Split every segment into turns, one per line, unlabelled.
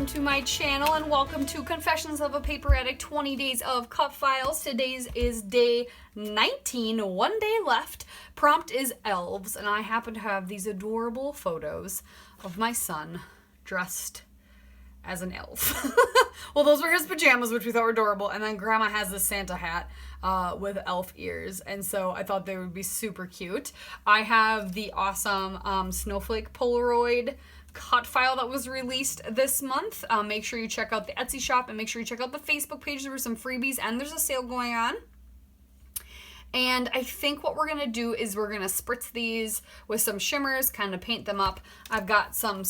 welcome to my channel and welcome to Confessions of a Paper Addict 20 Days of Cutfiles. Today's is day 19, 1 day left. Prompt is Elves, and I happen to have these adorable photos of my son dressed as an elf. Well, those were his pajamas, which we thought were adorable, and then Grandma has this Santa hat with elf ears, and so I thought they would be super cute. I have the awesome snowflake Polaroid cut file that was released this month. Make sure you check out the Etsy shop and make sure you check out the Facebook page. There were some freebies and there's a sale going on. And I think what we're going to do is we're going to spritz these with some shimmers, kind of paint them up. I've got some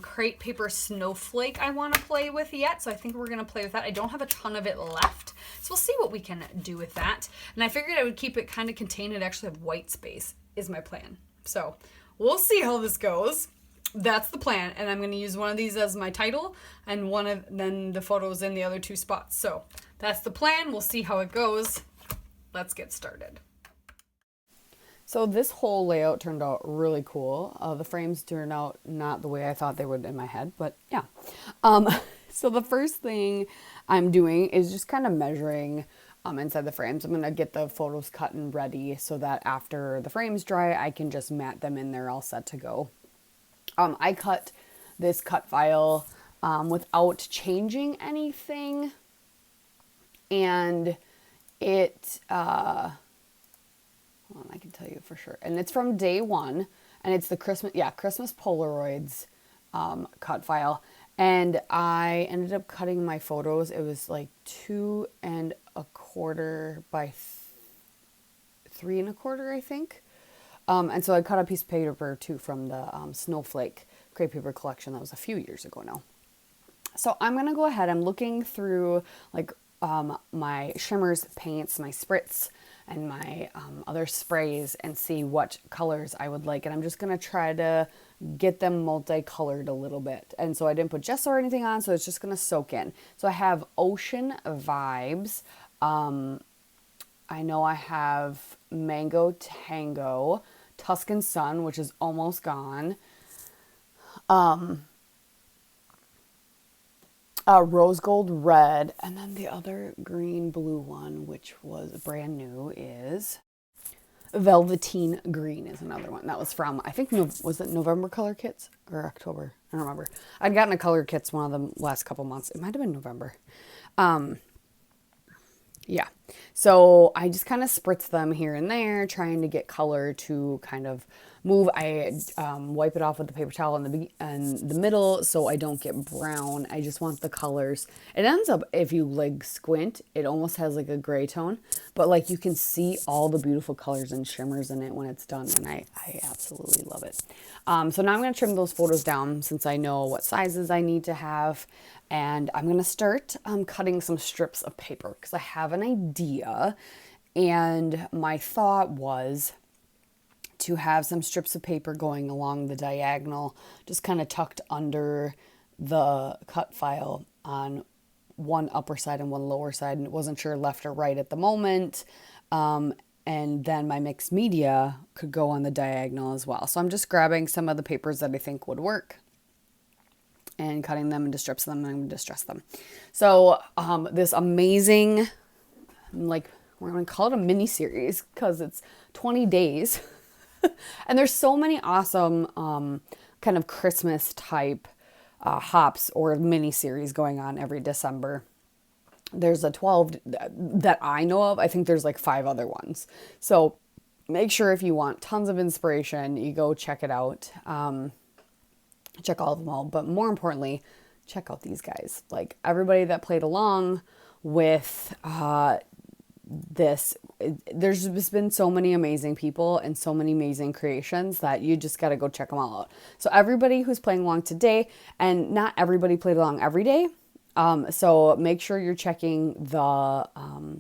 crepe paper snowflake I want to play with yet, so I think we're going to play with that. I don't have a ton of it left, so we'll see what we can do with that. And I figured I would keep it kind of contained and actually have white space is my plan. So we'll see how this goes. That's the plan, and I'm going to use one of these as my title and then the photos in the other two spots. So that's the plan. We'll see how it goes. Let's get started. So this whole layout turned out really cool. The frames turned out not the way I thought they would in my head, but yeah. So the first thing I'm doing is just kind of measuring inside the frames. I'm going to get the photos cut and ready so that after the frames dry, I can just mat them in there all set to go. I cut this cut file without changing anything, and it, hold on, I can tell you for sure, and it's from day one, and it's the Christmas Polaroids cut file, and I ended up cutting my photos. It was like 2 1/4 by 3 1/4, I think. And so I cut a piece of paper too from the Snowflake crepe paper collection that was a few years ago now. So I'm going to go ahead. I'm looking through like my shimmers, paints, my spritz, and my other sprays and see what colors I would like. And I'm just going to try to get them multicolored a little bit. And so I didn't put gesso or anything on, so it's just going to soak in. So I have Ocean Vibes. I know I have Mango Tango, Tuscan Sun, which is almost gone, Rose Gold Red, and then the other green blue one, which was brand new, is Velveteen Green is another one. That was from, I think, was it November color kits or October? I don't remember. I'd gotten a color kits one of the last couple months. It might have been November. Yeah, so I just kind of spritz them here and there, trying to get color to kind of move. I wipe it off with the paper towel in the middle so I don't get brown. I just want the colors. It ends up, if you like squint, it almost has like a gray tone, but like you can see all the beautiful colors and shimmers in it when it's done, and I absolutely love it. So now I'm going to trim those photos down since I know what sizes I need to have. And I'm going to start cutting some strips of paper because I have an idea. And my thought was to have some strips of paper going along the diagonal, just kind of tucked under the cut file on one upper side and one lower side. And wasn't sure left or right at the moment. And then my mixed media could go on the diagonal as well. So I'm just grabbing some of the papers that I think would work and cutting them into strips, and then I'm going to distress them. So this amazing, like, we're going to call it a mini series because it's 20 days. And there's so many awesome kind of Christmas type hops or mini series going on every December. There's a 12 that I know of. I think there's like 5 other ones. So make sure if you want tons of inspiration, you go check it out. Check all of them all, but more importantly, check out these guys. Like everybody that played along with this, there's just been so many amazing people and so many amazing creations that you just got to go check them all out. So everybody who's playing along today, and not everybody played along every day. So make sure you're checking the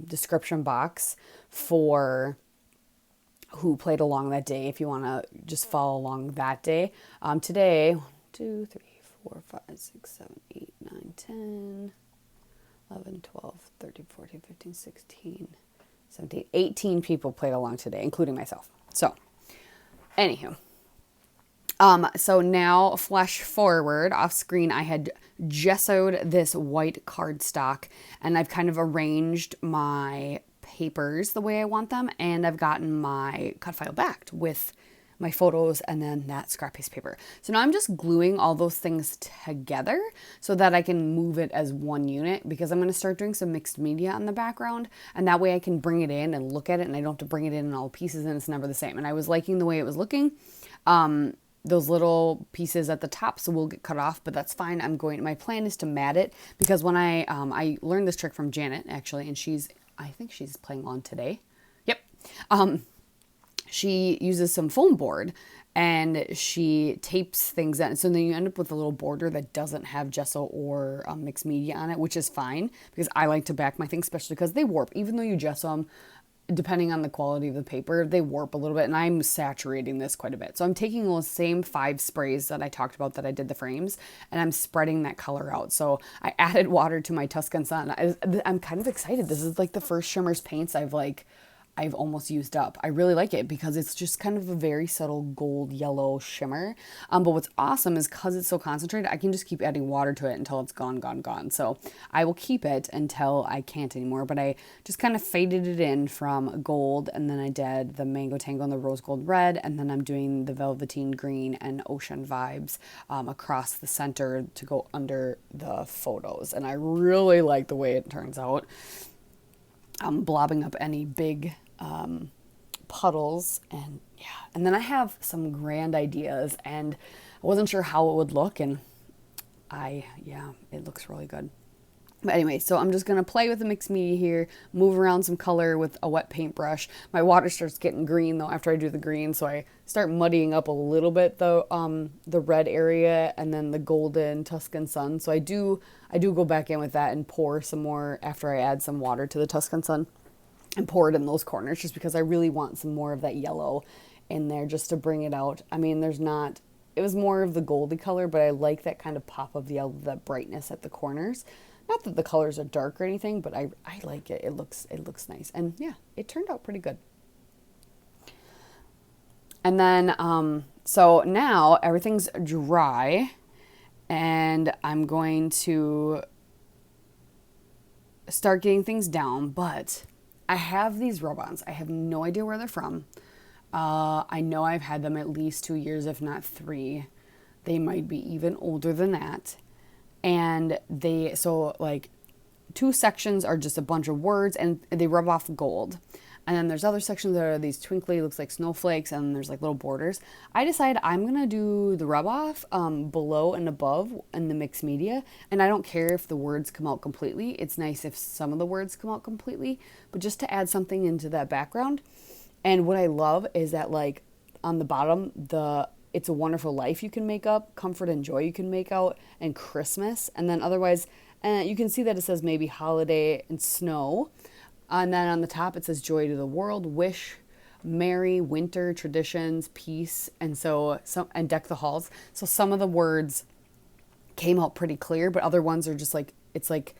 description box for who played along that day if you want to just follow along that day. Today, 2, 3, 4, 5, 6, 7, 8, 9, 10, 11, 12, 13, 14, 15, 16, 17, 18 people played along today, including myself. So, anywho, So now flash forward off screen, I had gessoed this white cardstock and I've kind of arranged my papers the way I want them. And I've gotten my cut file backed with my photos and then that scrap piece of paper. So now I'm just gluing all those things together so that I can move it as one unit, because I'm going to start doing some mixed media on the background, and that way I can bring it in and look at it and I don't have to bring it in all pieces and it's never the same. And I was liking the way it was looking. Those little pieces at the top, so will get cut off, but that's fine. My plan is to mat it, because when I learned this trick from Janet actually, and I think she's playing on today. Yep. She uses some foam board and she tapes things in. So then you end up with a little border that doesn't have gesso or mixed media on it, which is fine, because I like to back my things, especially because they warp. Even though you gesso them, depending on the quality of the paper, they warp a little bit, and I'm saturating this quite a bit. So I'm taking those same 5 sprays that I talked about that I did the frames, and I'm spreading that color out. So I added water to my Tuscan Sun. I'm kind of excited. This is like the first Shimmers paints I've almost used up. I really like it because it's just kind of a very subtle gold yellow shimmer. But what's awesome is because it's so concentrated, I can just keep adding water to it until it's gone. So I will keep it until I can't anymore. But I just kind of faded it in from gold, and then I did the Mango Tango and the rose gold red, and then I'm doing the velveteen green and ocean vibes across the center to go under the photos. And I really like the way it turns out. I'm blobbing up any big puddles, and yeah. And then I have some grand ideas, and I wasn't sure how it would look, and it looks really good. But anyway, so I'm just going to play with the mixed media here, move around some color with a wet paintbrush. My water starts getting green though after I do the green, so I start muddying up a little bit the red area and then the golden Tuscan Sun. So I do go back in with that and pour some more after I add some water to the Tuscan Sun and pour it in those corners, just because I really want some more of that yellow in there just to bring it out. I mean, it was more of the goldy color, but I like that kind of pop of yellow, that brightness at the corners. Not that the colors are dark or anything, but I like it. It looks nice. And yeah, it turned out pretty good. And then, so now everything's dry, and I'm going to start getting things down, but I have these rub-ons. I have no idea where they're from. I know I've had them at least 2 years, if not 3. They might be even older than that. And so 2 sections are just a bunch of words, and they rub off gold. And then there's other sections that are these twinkly, looks like snowflakes, and there's like little borders. I decided I'm going to do the rub off below and above in the mixed media. And I don't care if the words come out completely. It's nice if some of the words come out completely, but just to add something into that background. And what I love is that on the bottom, It's a Wonderful Life you can make up, Comfort and Joy you can make out, and Christmas. And then otherwise, you can see that it says maybe Holiday and Snow. And then on the top it says Joy to the World, Wish, Merry, Winter, Traditions, Peace, and Deck the Halls. So some of the words came out pretty clear, but other ones are just it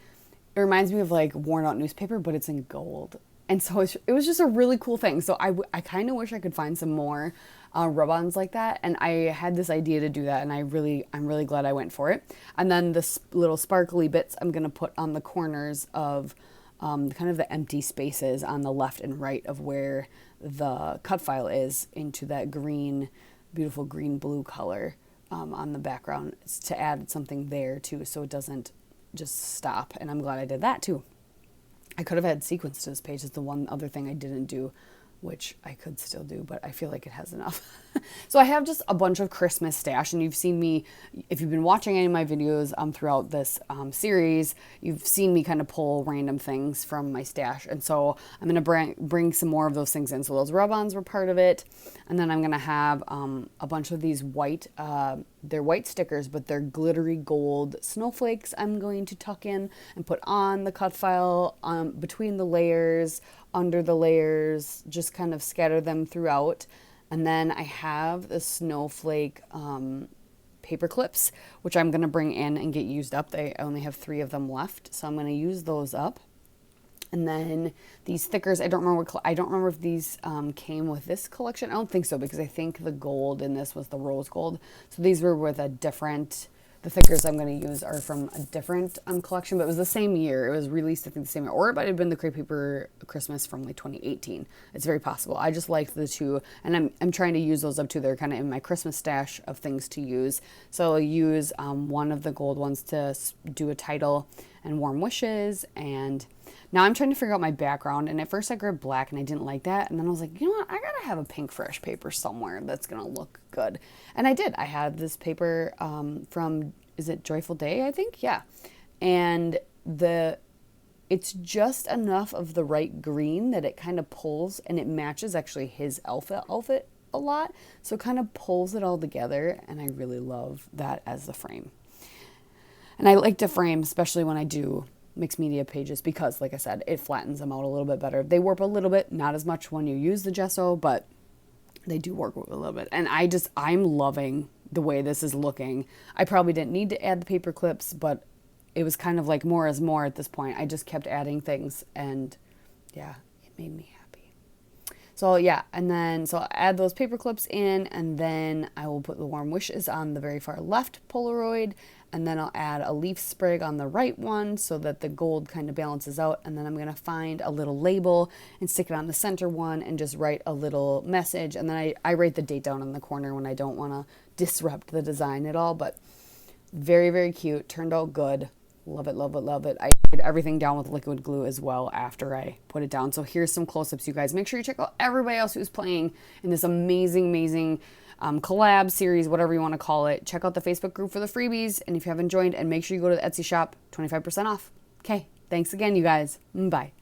reminds me of worn out newspaper, but it's in gold. And so it was just a really cool thing. So I kind of wish I could find some more rub-ons like that. And I had this idea to do that, and I'm really glad I went for it. And then the little sparkly bits I'm going to put on the corners of kind of the empty spaces on the left and right of where the cut file is, into that green, beautiful green-blue color on the background, to add something there too, so it doesn't just stop. And I'm glad I did that too. I could have had sequins to this page. It's the one other thing I didn't do, which I could still do, but I feel like it has enough. So I have just a bunch of Christmas stash, and you've seen me, if you've been watching any of my videos throughout this series, you've seen me kind of pull random things from my stash. And so I'm going to bring some more of those things in. So those rub-ons were part of it. And then I'm going to have a bunch of these white, they're white stickers, but they're glittery gold snowflakes I'm going to tuck in and put on the cut file, between the layers, under the layers, just kind of scatter them throughout. And then I have the snowflake paper clips, which I'm going to bring in and get used up. I only have 3 of them left, so I'm going to use those up. And then these thickers, I don't remember if these came with this collection. I don't think so, because I think the gold in this was the rose gold. So these were with a different, the thickers I'm going to use are from a different collection, but it was the same year. It was released, I think, the same year. Or it might have been the Crepe Paper Christmas from like 2018. It's very possible. I just liked the two, and I'm trying to use those up too. They're kind of in my Christmas stash of things to use. So I'll use one of the gold ones to do a title and warm wishes. And now I'm trying to figure out my background, and at first I grabbed black and I didn't like that, and then I was like, you know what, I gotta have a pink fresh paper somewhere that's gonna look good. And I did. I had this paper from, is it Joyful Day, I think? Yeah. And it's just enough of the right green that it kind of pulls, and it matches actually his outfit a lot, so it kind of pulls it all together, and I really love that as the frame. And I like to frame, especially when I do mixed media pages, because like I said, it flattens them out a little bit better. They warp a little bit, not as much when you use the gesso, but they do work a little bit. And I'm loving the way this is looking. I probably didn't need to add the paper clips, but it was kind of like more is more at this point. I just kept adding things, and yeah, it made me happy. So yeah, and then so I'll add those paper clips in, and then I will put the warm wishes on the very far left Polaroid, and then I'll add a leaf sprig on the right one so that the gold kind of balances out. And then I'm going to find a little label and stick it on the center one and just write a little message. And then I write the date down in the corner when I don't want to disrupt the design at all. But very, very cute. Turned out good. Love it, love it, love it. I did everything down with liquid glue as well after I put it down. So here's some close-ups, you guys. Make sure you check out everybody else who's playing in this amazing, amazing collab series, whatever you want to call it. Check out the Facebook group for the freebies, and if you haven't joined, and make sure you go to the Etsy shop, 25% off. Okay, thanks again, you guys. Bye.